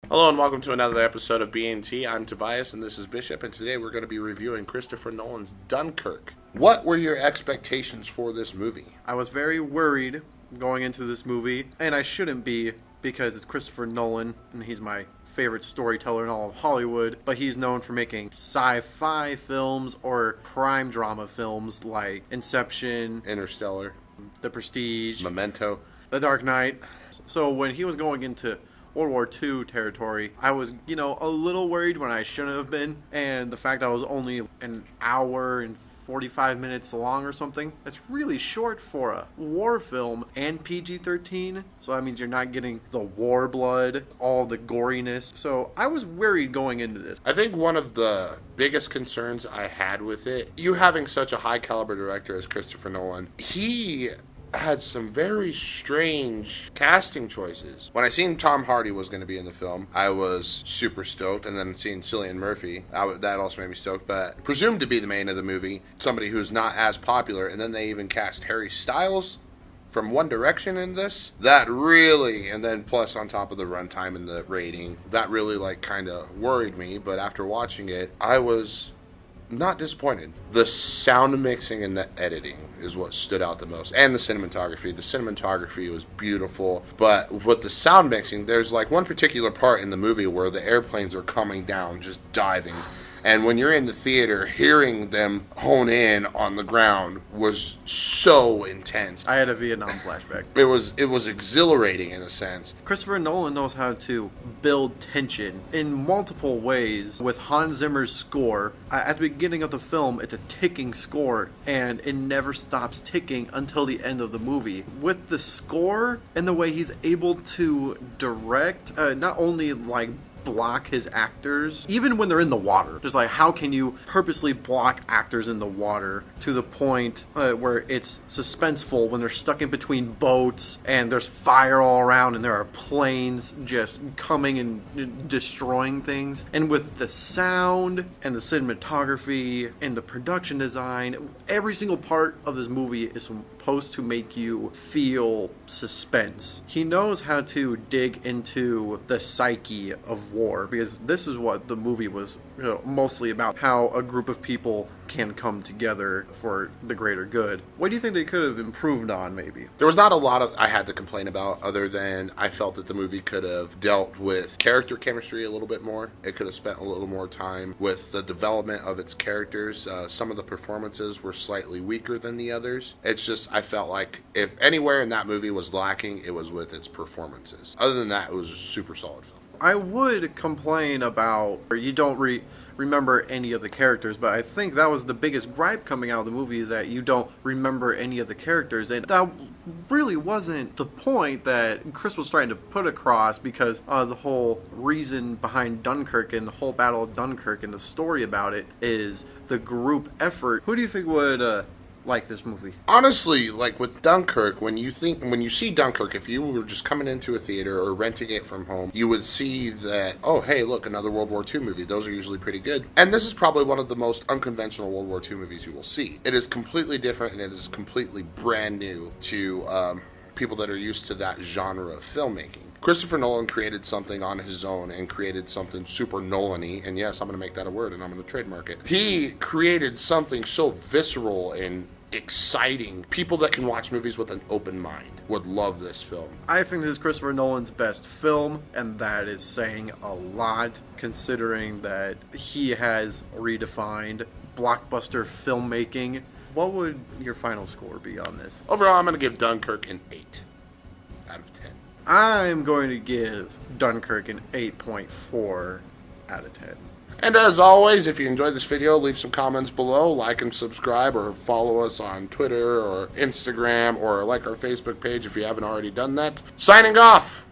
Hello and welcome to another episode of B&T. I'm Tobias and this is Bishop, and today we're going to be reviewing Christopher Nolan's Dunkirk. What were your expectations for this movie? I was very worried going into this movie, and I shouldn't be because it's Christopher Nolan and he's my favorite storyteller in all of Hollywood, but he's known for making sci-fi films or crime drama films like Inception, Interstellar, The Prestige, Memento, The Dark Knight. So when he was going into World War II territory, I was, a little worried when I shouldn't have been, and the fact I was only an hour and 45 minutes long or something, that's really short for a war film and PG-13, so that means you're not getting the war blood, all the goriness, so I was worried going into this. I think one of the biggest concerns I had with it, you having such a high caliber director as Christopher Nolan, he had some very strange casting choices. When I seen Tom Hardy was going to be in the film, I was super stoked, and then seeing Cillian Murphy, that also made me stoked, but presumed to be the main of the movie, somebody who's not as popular, and then they even cast Harry Styles from One Direction in this. That really, and then plus on top of the runtime and the rating, that really kind of worried me, but after watching it, I was not disappointed. The sound mixing and the editing is what stood out the most, and the cinematography. The cinematography was beautiful, but with the sound mixing, there's one particular part in the movie where the airplanes are coming down, just diving. And when you're in the theater, hearing them hone in on the ground was so intense. I had a Vietnam flashback. It was exhilarating in a sense. Christopher Nolan knows how to build tension in multiple ways. With Hans Zimmer's score, at the beginning of the film, it's a ticking score, and it never stops ticking until the end of the movie. With the score and the way he's able to direct, not only block his actors, even when they're in the water. Just how can you purposely block actors in the water to the point where it's suspenseful when they're stuck in between boats and there's fire all around and there are planes just coming and destroying things. And with the sound and the cinematography and the production design, every single part of this movie is supposed to make you feel suspense. He knows how to dig into the psyche of war, because this is what the movie was mostly about, how a group of people can come together for the greater good. What do you think they could have improved on, maybe? There was not a lot I had to complain about, other than I felt that the movie could have dealt with character chemistry a little bit more. It could have spent a little more time with the development of its characters. Some of the performances were slightly weaker than the others. It's just, I felt like if anywhere in that movie was lacking, it was with its performances. Other than that, it was a super solid film. I would complain about you don't remember any of the characters, but I think that was the biggest gripe coming out of the movie, is that you don't remember any of the characters, and that really wasn't the point that Chris was trying to put across, because the whole reason behind Dunkirk and the whole Battle of Dunkirk and the story about it is the group effort. Who do you think would like this movie? Honestly, with Dunkirk, when you see Dunkirk, if you were just coming into a theater or renting it from home, you would see that, oh, hey, look, another World War II movie. Those are usually pretty good. And this is probably one of the most unconventional World War II movies you will see. It is completely different, and it is completely brand new to people that are used to that genre of filmmaking. Christopher Nolan created something on his own, and created something super Nolan-y, and yes, I'm going to make that a word, and I'm going to trademark it. He created something so visceral and exciting. People that can watch movies with an open mind would love this film. I think this is Christopher Nolan's best film, and that is saying a lot, considering that he has redefined blockbuster filmmaking. What would your final score be on this? Overall, I'm going to give Dunkirk an 8 out of 10. I'm going to give Dunkirk an 8.4 out of 10. And as always, if you enjoyed this video, leave some comments below, like and subscribe, or follow us on Twitter or Instagram, or like our Facebook page if you haven't already done that. Signing off!